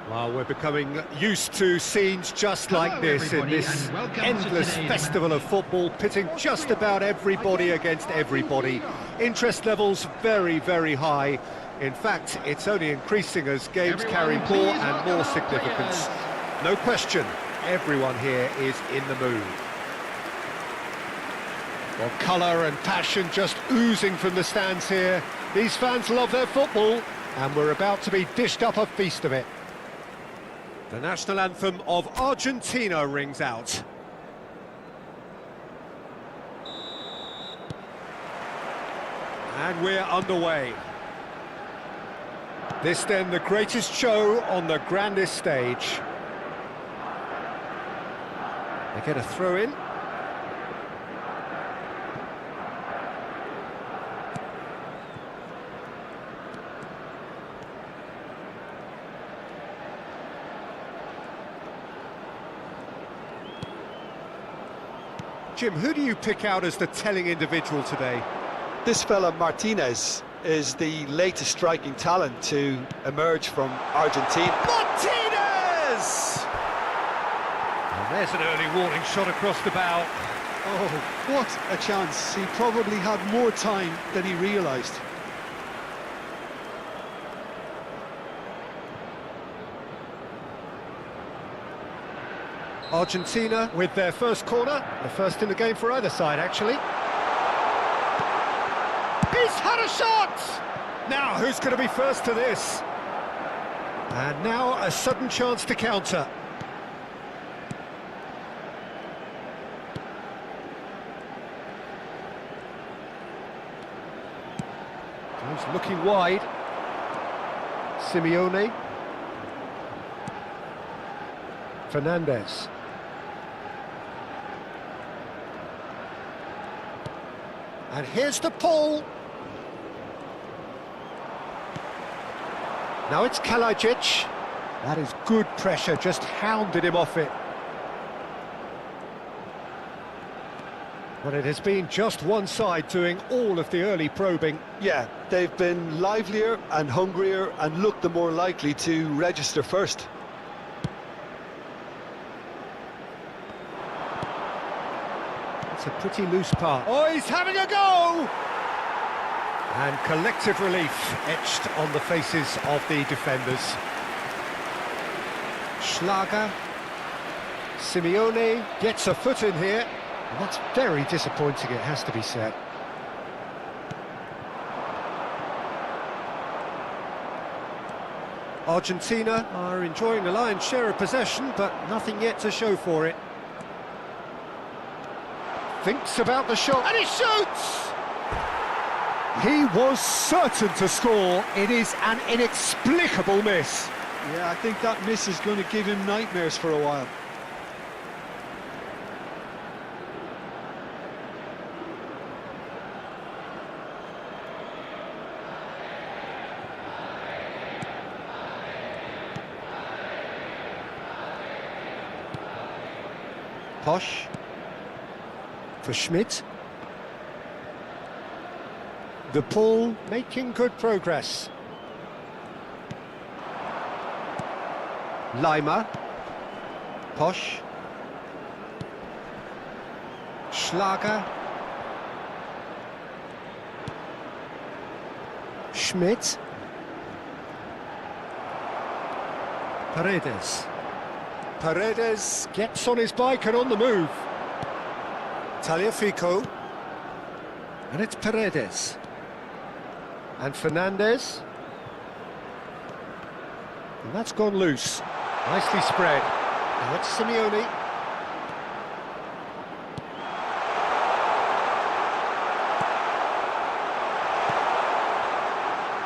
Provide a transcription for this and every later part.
Well, we're becoming used to scenes just like this in this endless festival of football, pitting just about everybody against everybody. Interest levels very, very high. In fact, it's only increasing as games carry more and more significance. No question, everyone here is in the mood. Well, colour and passion just oozing from the stands here. These fans love their football, and we're about to be dished up a feast of it. The national anthem of Argentina rings out. And we're underway. This then the greatest show on the grandest stage. They get a throw in. Jim, who do you pick out as the telling individual today? This fella Martinez is the latest striking talent to emerge from Argentina. Martinez! And there's an early warning shot across the bow. Oh, what a chance. He probably had more time than he realised. Argentina with their first corner, the first in the game for either side, actually. He's had a shot! Now, who's going to be first to this? And now a sudden chance to counter. He's looking wide. Simeone. Fernandez. And here's the pull. Now it's Kalajic. That is good pressure, just hounded him off it. But it has been just one side doing all of the early probing. Yeah, they've been livelier and hungrier and looked the more likely to register first. It's a pretty loose pass. Oh, he's having a go! And collective relief etched on the faces of the defenders. Schlager. Simeone gets a foot in here. And that's very disappointing, it has to be said. Argentina are enjoying the lion's share of possession, but nothing yet to show for it. Thinks about the shot, and he shoots! He was certain to score. It is an inexplicable miss. Yeah, I think that miss is going to give him nightmares for a while. Posh. For Schmidt. The pull making good progress. Lima. Posh. Schlager. Schmidt. Paredes. Paredes gets on his bike and on the move. Tagliafico. And it's Paredes. And Fernandez. And that's gone loose. Nicely spread. Now it's Simeone.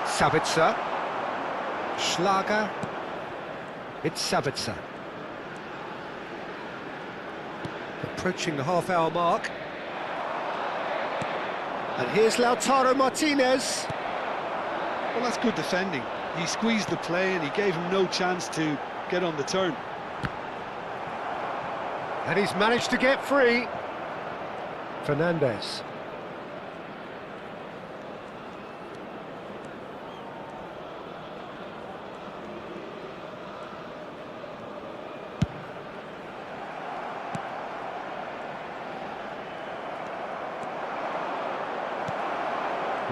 Sabitzer. Schlager. It's Sabitzer. Approaching the half-hour mark. And here's Lautaro Martinez. Well, that's good defending. He squeezed the play and he gave him no chance to get on the turn. And he's managed to get free. Fernandez.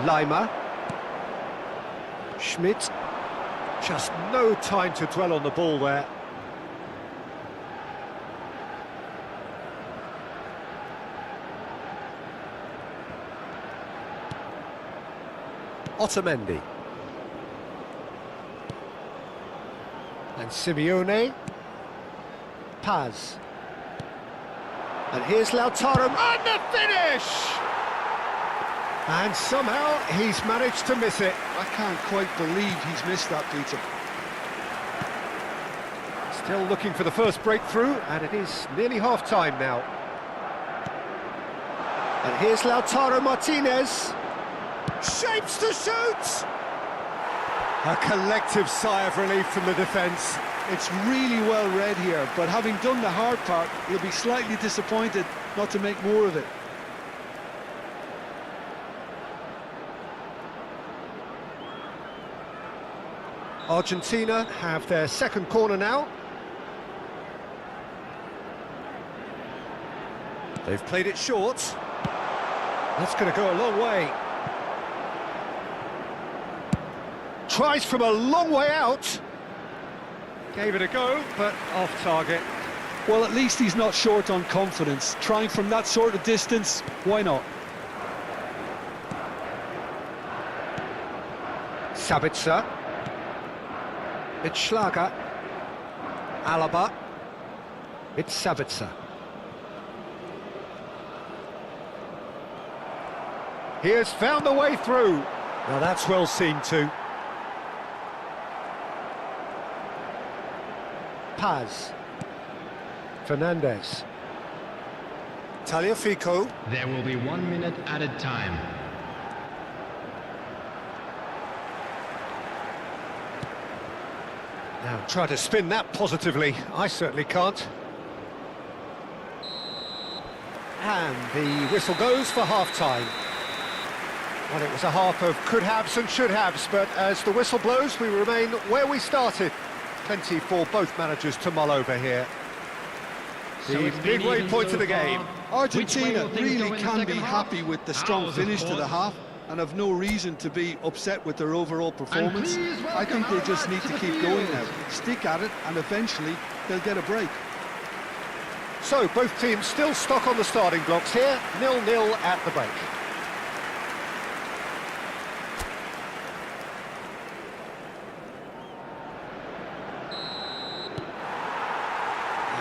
Lima. Schmidt. Just no time to dwell on the ball there. Otamendi. And Simeone. Paz. And here's Lautaro, and the finish! And somehow he's managed to miss it. I can't quite believe he's missed that, Peter. Still looking for the first breakthrough, and it is nearly half-time now. And here's Lautaro Martinez. Shapes to shoot! A collective sigh of relief from the defence. It's really well read here, but having done the hard part, he'll be slightly disappointed not to make more of it. Argentina have their second corner now. They've played it short. That's going to go a long way. Tries from a long way out. Gave it a go, but off target. Well, at least he's not short on confidence. Trying from that sort of distance, why not? Sabitzer. It's Schlager. Alaba. It's Sabitzer. He has found the way through. Now that's well seen too. Paz. Fernandez. Tagliafico. There will be 1 minute added time. Now try to spin that positively. I certainly can't. And the whistle goes for half-time. Well, it was a half of could-haves and should-haves, but as the whistle blows, we remain where we started. Plenty for both managers to mull over here. The midway point of the game. Argentina really can be happy with the strong finish to the half and have no reason to be upset with their overall performance. I think they just need to keep going now, stick at it, and eventually they'll get a break. So both teams still stuck on the starting blocks here, 0-0 at the break.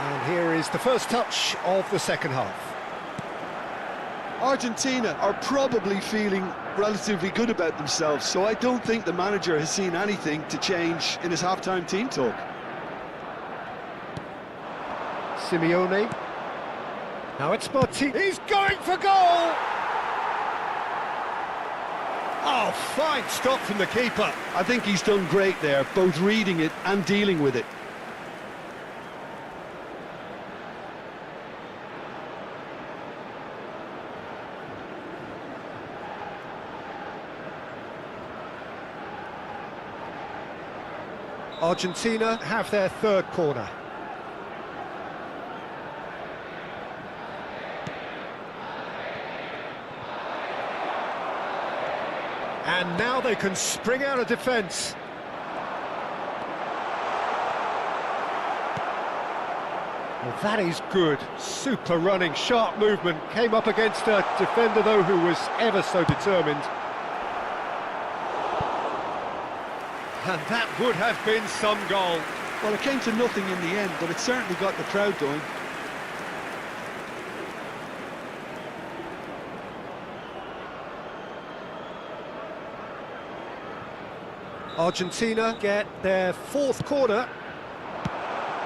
And here is the first touch of the second half. Argentina are probably feeling relatively good about themselves, so I don't think the manager has seen anything to change in his half-time team talk. Simeone. Now it's Martin. He's going for goal! Oh, fine stop from the keeper. I think he's done great there, both reading it and dealing with it. Argentina have their third corner. And now they can spring out of defence. Well, that is good. Super running, sharp movement. Came up against a defender, though, who was ever so determined. And that would have been some goal. Well, it came to nothing in the end, but it certainly got the crowd going. Argentina get their fourth corner.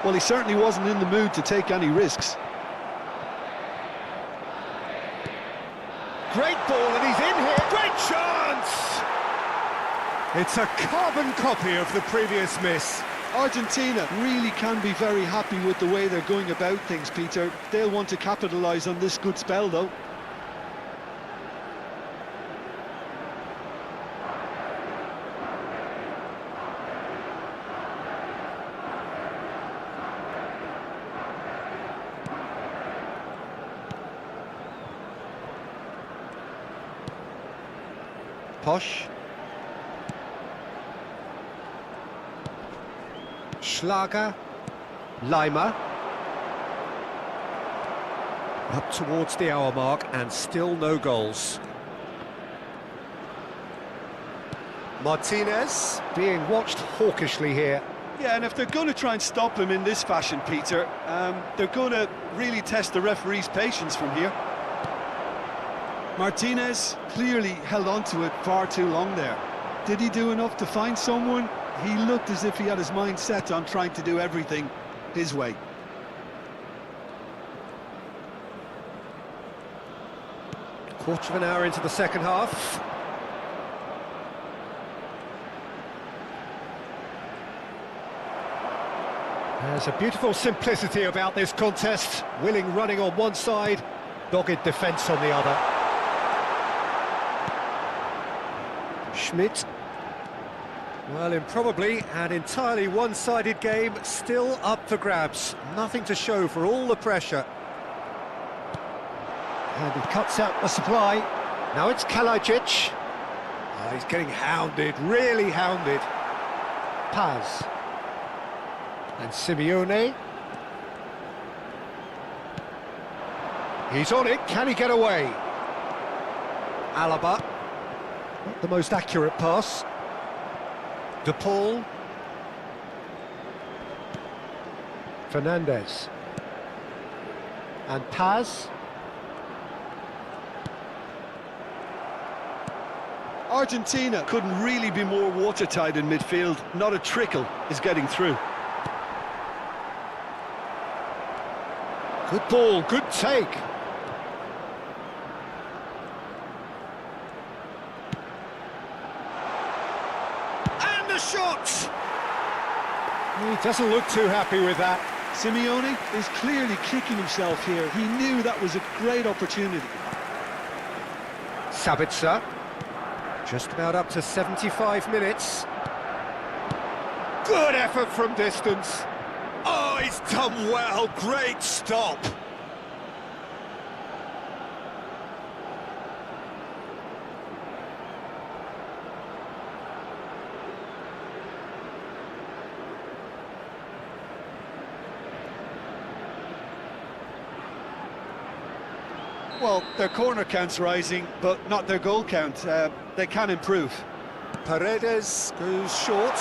Well, he certainly wasn't in the mood to take any risks. Great ball, and he's in here. Great chance! It's a carbon copy of the previous miss. Argentina really can be very happy with the way they're going about things, Peter. They'll want to capitalise on this good spell, though. Posch. Schlager. Leimer. Up towards the hour mark and still no goals. Martinez being watched hawkishly here. Yeah, and if they're going to try and stop him in this fashion, Peter, they're going to really test the referee's patience from here. Martinez clearly held on to it far too long there. Did he do enough to find someone? He looked as if he had his mind set on trying to do everything his way. Quarter of an hour into the second half. There's a beautiful simplicity about this contest. Willing running on one side, dogged defence on the other. Schmidt. Well, in probably an entirely one-sided game, still up for grabs. Nothing to show for all the pressure. And he cuts out the supply. Now it's Kalajic. Oh, he's getting hounded, really hounded. Paz. And Simeone. He's on it, can he get away? Alaba. Not the most accurate pass. De Paul. Fernandez. And Paz. Argentina couldn't really be more watertight in midfield. Not a trickle is getting through. Good ball, good take. And the shot! He doesn't look too happy with that. Simeone is clearly kicking himself here. He knew that was a great opportunity. Sabitzer. Just about up to 75 minutes. Good effort from distance. Oh, he's done well. Great stop. Well, their corner count's rising, but not their goal count. They can improve. Paredes goes short.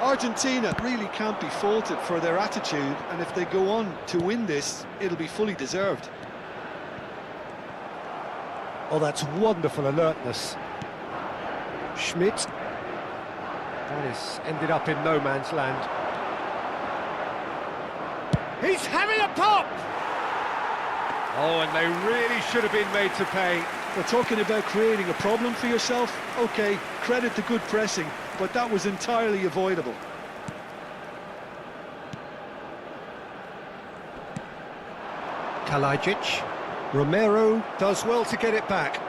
Argentina really can't be faulted for their attitude, and if they go on to win this, it'll be fully deserved. Oh, that's wonderful alertness. Schmidt. That has ended up in no man's land. He's having a pop! Oh, and they really should have been made to pay. We're talking about creating a problem for yourself. OK, credit the good pressing, but that was entirely avoidable. Kalajic. Romero does well to get it back.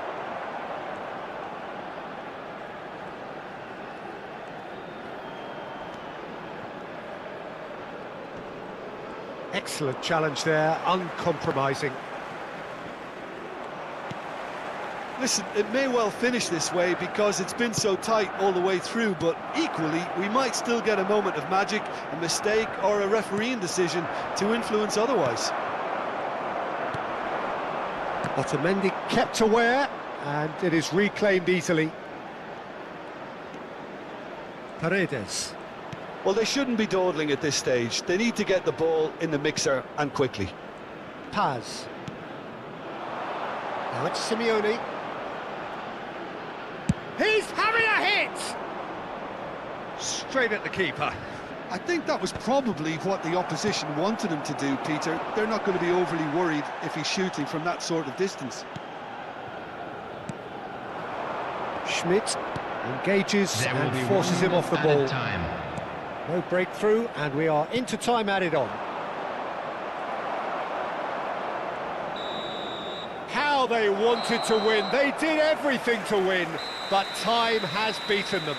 Excellent challenge there, uncompromising. Listen, it may well finish this way because it's been so tight all the way through, but equally, we might still get a moment of magic, a mistake or a refereeing decision to influence otherwise. Otamendi kept aware, and it is reclaimed easily. Paredes. Well, they shouldn't be dawdling at this stage. They need to get the ball in the mixer and quickly. Paz. Now it's Simeone. He's having a hit! Straight at the keeper. I think that was probably what the opposition wanted him to do, Peter. They're not going to be overly worried if he's shooting from that sort of distance. Schmidt engages There will be and forces 1 him off the minute ball. added time. No breakthrough, and we are into time added on. How they wanted to win. They did everything to win, but time has beaten them.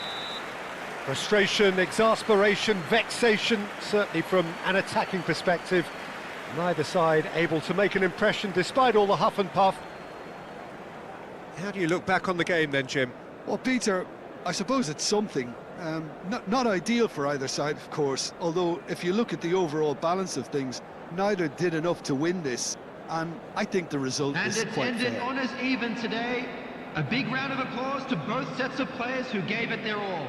Frustration, exasperation, vexation, certainly from an attacking perspective. Neither side able to make an impression despite all the huff and puff. How do you look back on the game then, Jim? Well, Peter, I suppose it's something. Not ideal for either side, of course, although if you look at the overall balance of things, neither did enough to win this, and I think the result is quite fair. And it's ended on as even today. A big round of applause to both sets of players who gave it their all.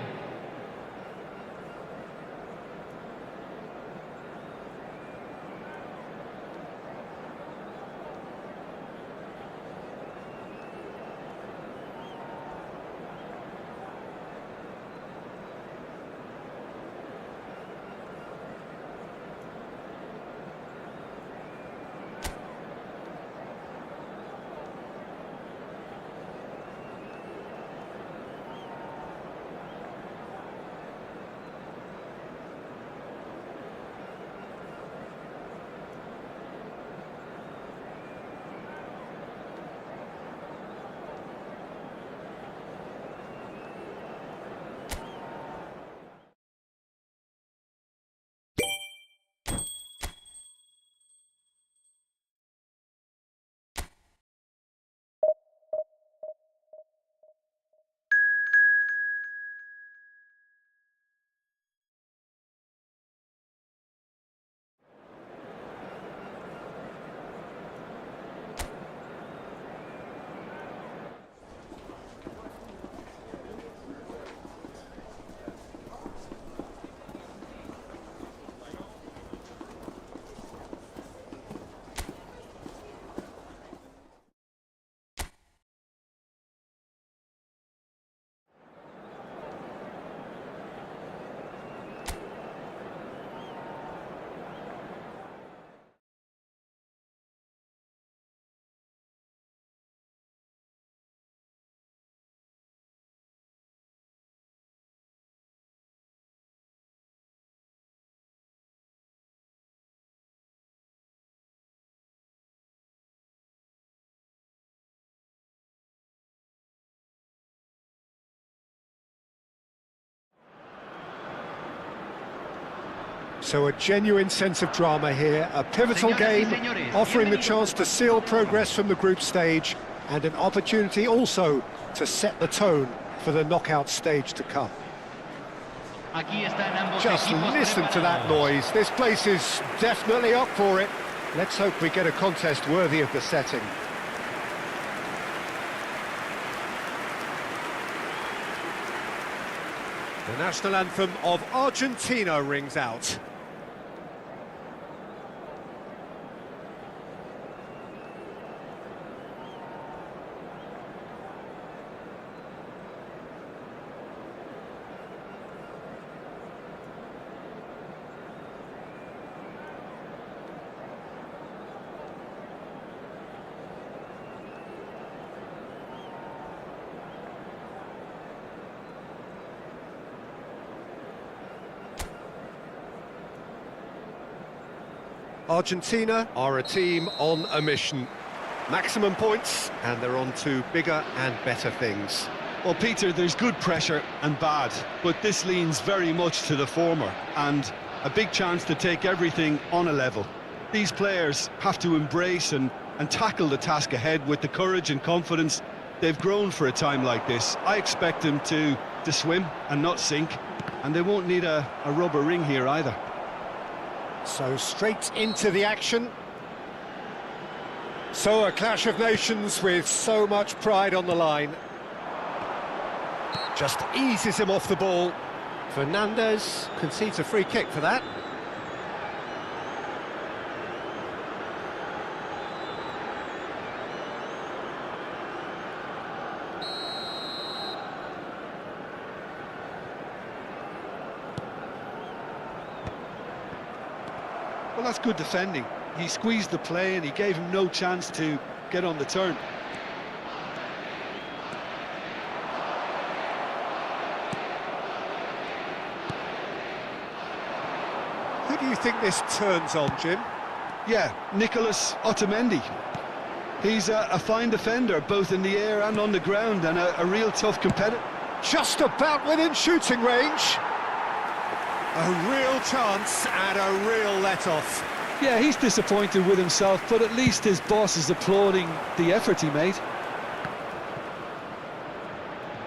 So a genuine sense of drama here, a pivotal game, offering the chance to seal progress from the group stage and an opportunity also to set the tone for the knockout stage to come. Just listen to that noise, this place is definitely up for it. Let's hope we get a contest worthy of the setting. The national anthem of Argentina rings out. Argentina are a team on a mission. Maximum points, and they're on to bigger and better things. Well, Peter, there's good pressure and bad, but this leans very much to the former, and a big chance to take everything on a level. These players have to embrace and tackle the task ahead with the courage and confidence they've grown for a time like this. I expect them to swim and not sink, and they won't need a rubber ring here either. So straight into the action. So a clash of nations with so much pride on the line. Just eases him off the ball. Fernandez concedes a free kick for that. Well, that's good defending. He squeezed the play and he gave him no chance to get on the turn. Who do you think this turns on, Jim? Yeah, Nicolas Otamendi. He's a fine defender, both in the air and on the ground, and a real tough competitor. Just about within shooting range. A real chance and a real let-off. Yeah, he's disappointed with himself, but at least his boss is applauding the effort he made.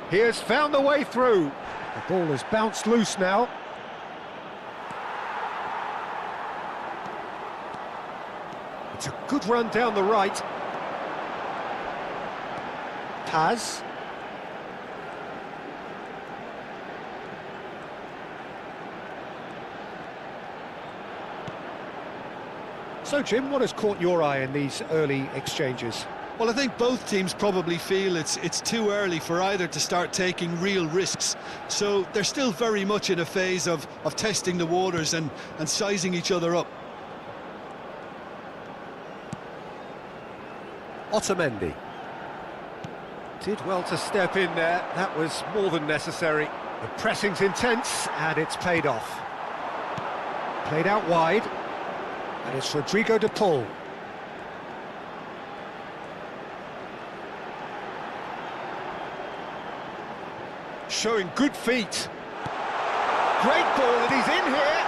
He has found the way through. The ball has bounced loose now. It's a good run down the right. Paz. So, Jim, what has caught your eye in these early exchanges? Well, I think both teams probably feel it's too early for either to start taking real risks. So they're still very much in a phase of testing the waters and sizing each other up. Otamendi. Did well to step in there. That was more than necessary. The pressing's intense, and it's paid off. Played out wide, and it's Rodrigo de Paul. Showing good feet. Great ball, and he's in here.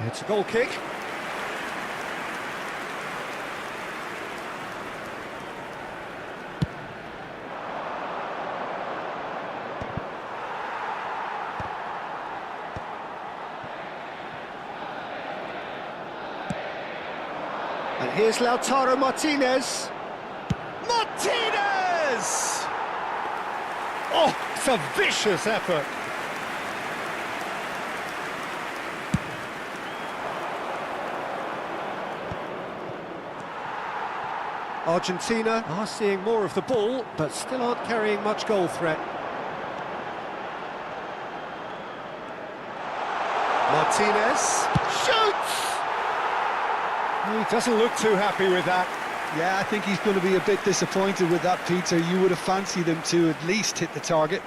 It's a goal kick. And here's Lautaro Martinez. Martinez! Oh, it's a vicious effort. Argentina are seeing more of the ball, but still aren't carrying much goal threat. Martinez shoots! He doesn't look too happy with that. Yeah, I think he's going to be a bit disappointed with that, Peter. You would have fancied him to at least hit the target.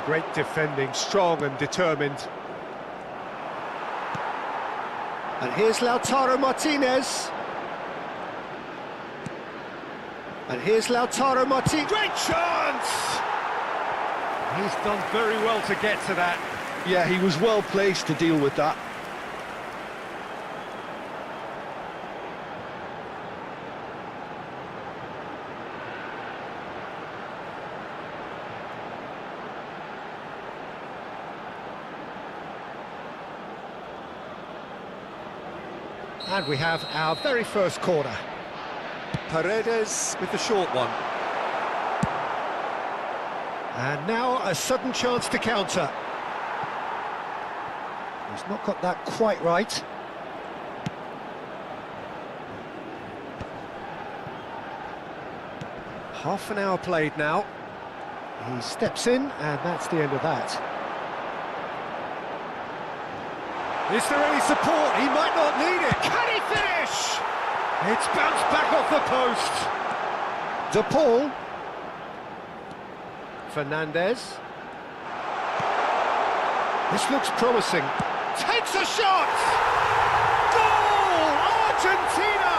Great defending, strong and determined. And here's Lautaro Martinez. And here's Lautaro Martinez. Great chance! He's done very well to get to that. Yeah, he was well placed to deal with that. And we have our very first corner. Paredes with the short one. And now a sudden chance to counter. He's not got that quite right. Half an hour played now. He steps in, and that's the end of that. Is there any support? He might not need it. Can he finish? It's bounced back off the post. De Paul. Fernandez. This looks promising. Takes a shot! Goal! Argentina!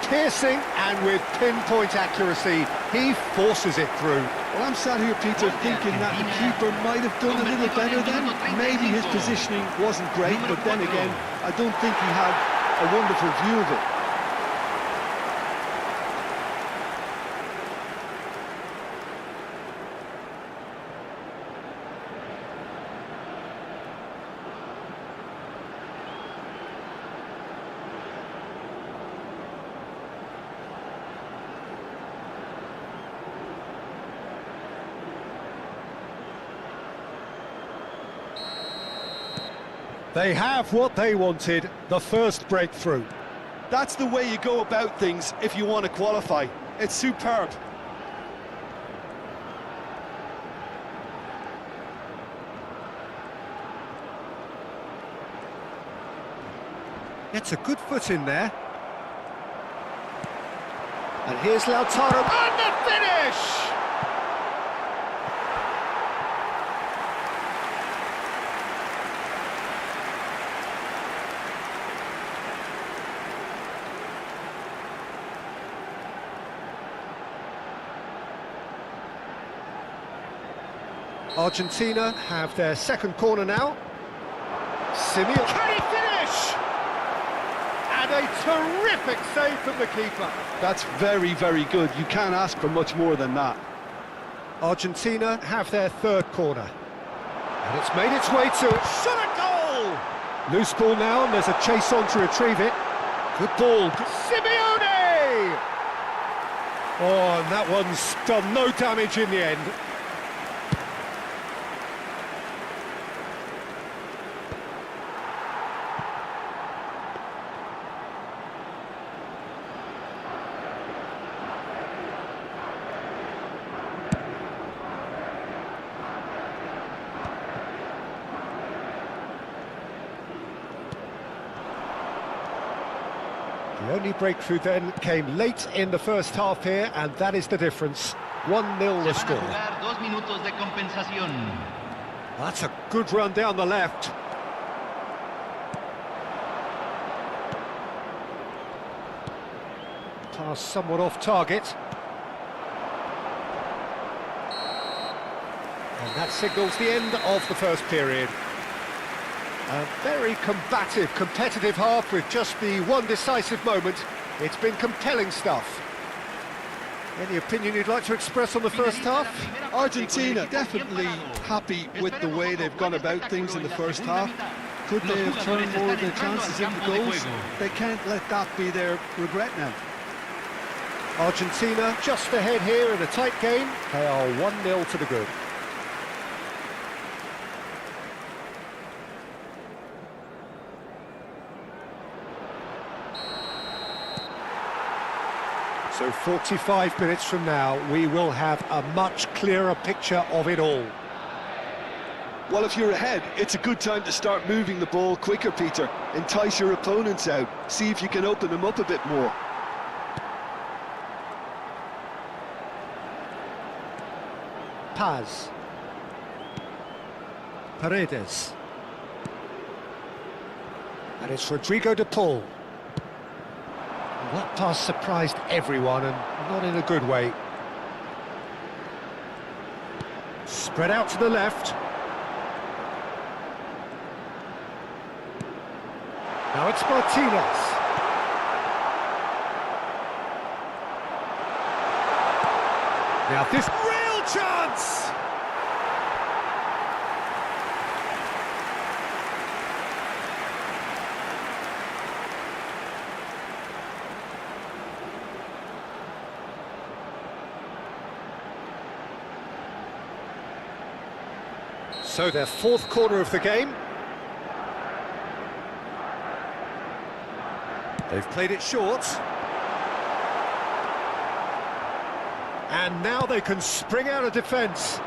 Piercing, and with pinpoint accuracy, he forces it through. Well, I'm sat here, Peter, thinking that the keeper might have done a little better then. Maybe his positioning wasn't great, but then again, I don't think he had a wonderful view of it. They have what they wanted, the first breakthrough. That's the way you go about things if you want to qualify. It's superb. Gets a good foot in there. And here's Lautaro, and the finish! Argentina have their second corner now. Simeone, can he finish? And a terrific save from the keeper. That's very, very good. You can't ask for much more than that. Argentina have their third corner. And it's made its way to shot a goal! Loose ball now, and there's a chase on to retrieve it. Good ball, Simeone! Oh, and that one's done no damage in the end. The only breakthrough then came late in the first half here, and that is the difference. 1-0 the score. That's a good run down the left. Pass somewhat off target. And that signals the end of the first period. A very combative, competitive half with just the one decisive moment. It's been compelling stuff. Any opinion you'd like to express on the first half? Argentina definitely happy with the way they've gone about things in the first half. Could they have turned more of their chances into goals? They can't let that be their regret now. Argentina just ahead here in a tight game. They are 1-0 to the good. So 45 minutes from now, we will have a much clearer picture of it all. Well, if you're ahead, it's a good time to start moving the ball quicker, Peter. Entice your opponents out. See if you can open them up a bit more. Paz. Paredes. And it's Rodrigo de Paul. That pass surprised everyone, and not in a good way. Spread out to the left. Now it's Martinez. Now this real chance! So their fourth corner of the game. They've played it short. And now they can spring out of defence.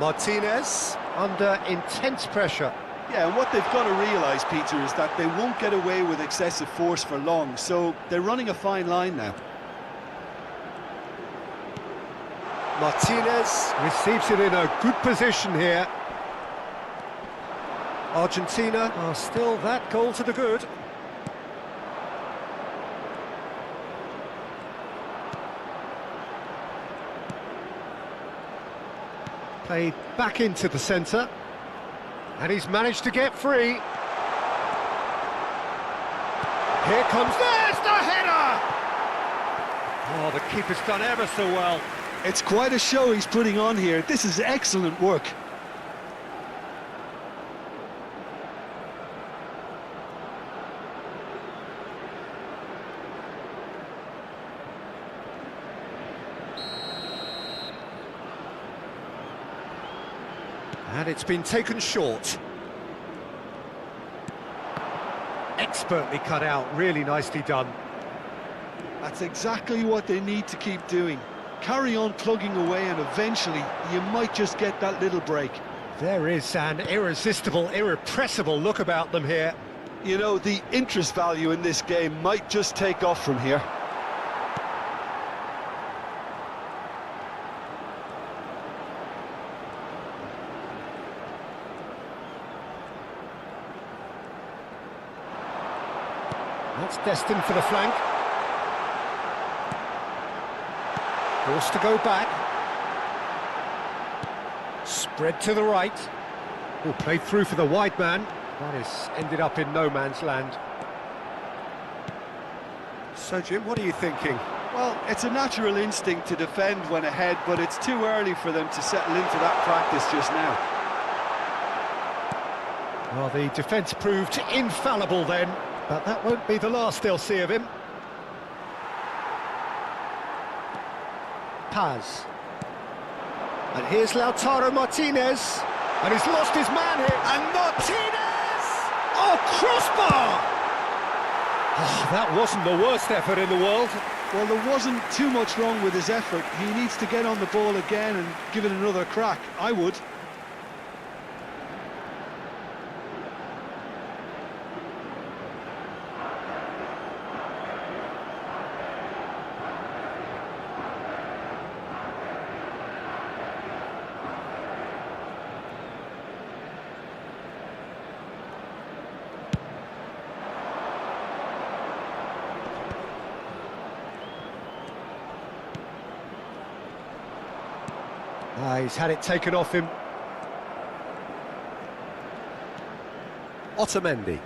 Martinez under intense pressure. Yeah, and what they've got to realise, Peter, is that they won't get away with excessive force for long, so they're running a fine line now. Martinez receives it in a good position here. Argentina are still that goal to the good. Played back into the centre. And he's managed to get free. Here comes, there's the header! Oh, the keeper's done ever so well. It's quite a show he's putting on here. This is excellent work. And it's been taken short. Expertly cut out, really nicely done. That's exactly what they need to keep doing. Carry on plugging away and eventually you might just get that little break. There is an irresistible, irrepressible look about them here. You know, the interest value in this game might just take off from here. That's destined for the flank. Forced to go back. Spread to the right. Oh, played through for the wide man. That has ended up in no man's land. So, Jim, what are you thinking? Well, it's a natural instinct to defend when ahead, but it's too early for them to settle into that practice just now. Well, the defence proved infallible then, but that won't be the last they'll see of him. Paz. And here's Lautaro Martinez. And he's lost his man here. And Martinez! Oh, crossbar! Oh, that wasn't the worst effort in the world. Well, there wasn't too much wrong with his effort. He needs to get on the ball again and give it another crack. I would. He's had it taken off him. Otamendi.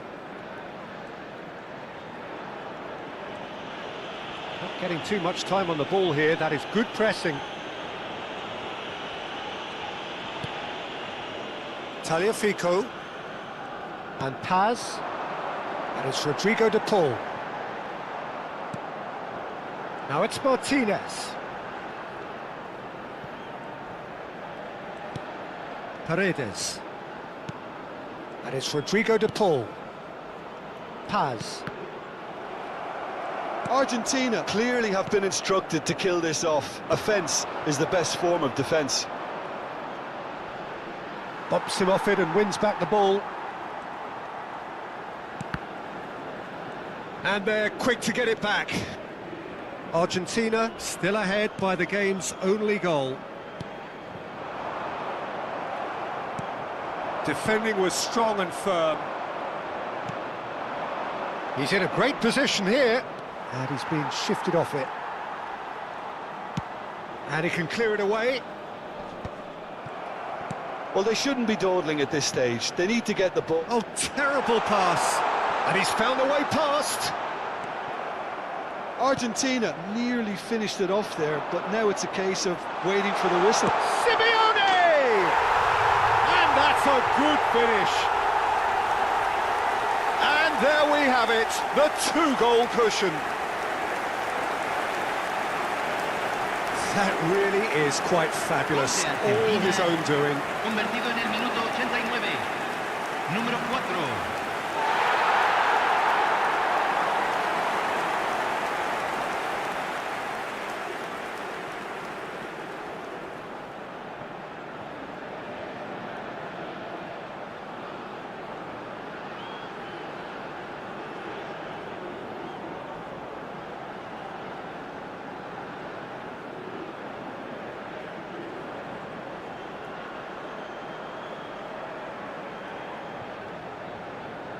Not getting too much time on the ball here. That is good pressing. Tagliafico. And Paz. That is Rodrigo de Paul. Now it's Martinez. Paredes. That is Rodrigo de Paul. Paz. Argentina clearly have been instructed to kill this off. Offence is the best form of defence. Bumps him off it and wins back the ball. And they're quick to get it back. Argentina still ahead by the game's only goal. Defending was strong and firm. He's in a great position here. And he's being shifted off it. And he can clear it away. Well, they shouldn't be dawdling at this stage. They need to get the ball. Oh, terrible pass. And he's found a way past. Argentina nearly finished it off there, but now it's a case of waiting for the whistle. Simeone! And that's a good finish. And there we have it, the two-goal cushion. That really is quite fabulous, all his own doing. Convertido en el minuto 89. Número 4.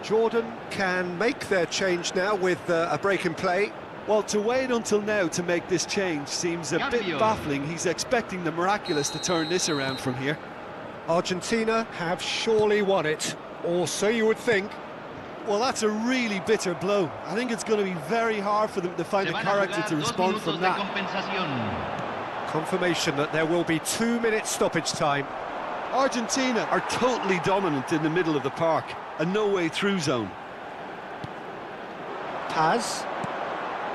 Jordan can make their change now with a break in play. Well, to wait until now to make this change seems a bit baffling. He's expecting the miraculous to turn this around from here. Argentina have surely won it, or so you would think. Well, that's a really bitter blow. I think it's going to be very hard for them to find the character to respond from that. Confirmation that there will be 2 minutes stoppage time. Argentina are totally dominant in the middle of the park. A no-way-through zone. Paz.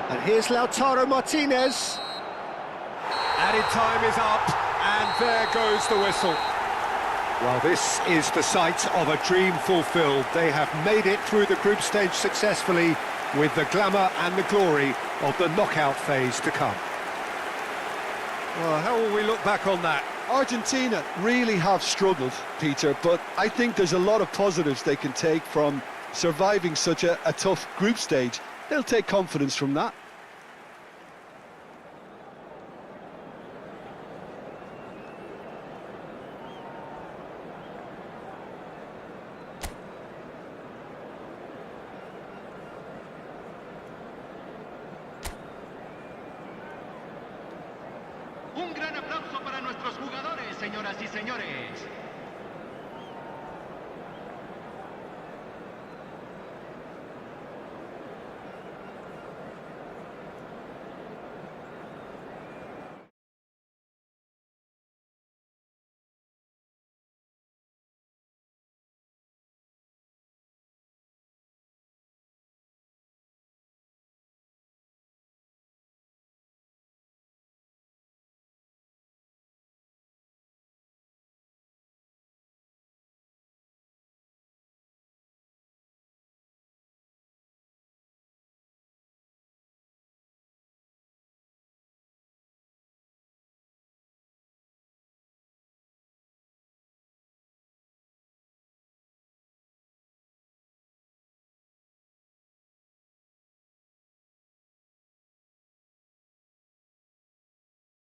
And here's Lautaro Martinez. Added time is up, and there goes the whistle. Well, this is the sight of a dream fulfilled. They have made it through the group stage successfully, with the glamour and the glory of the knockout phase to come. Well, how will we look back on that? Argentina really have struggled, Peter, but I think there's a lot of positives they can take from surviving such a tough group stage. They'll take confidence from that. Un gran aplauso para nuestros jugadores, señoras y señores.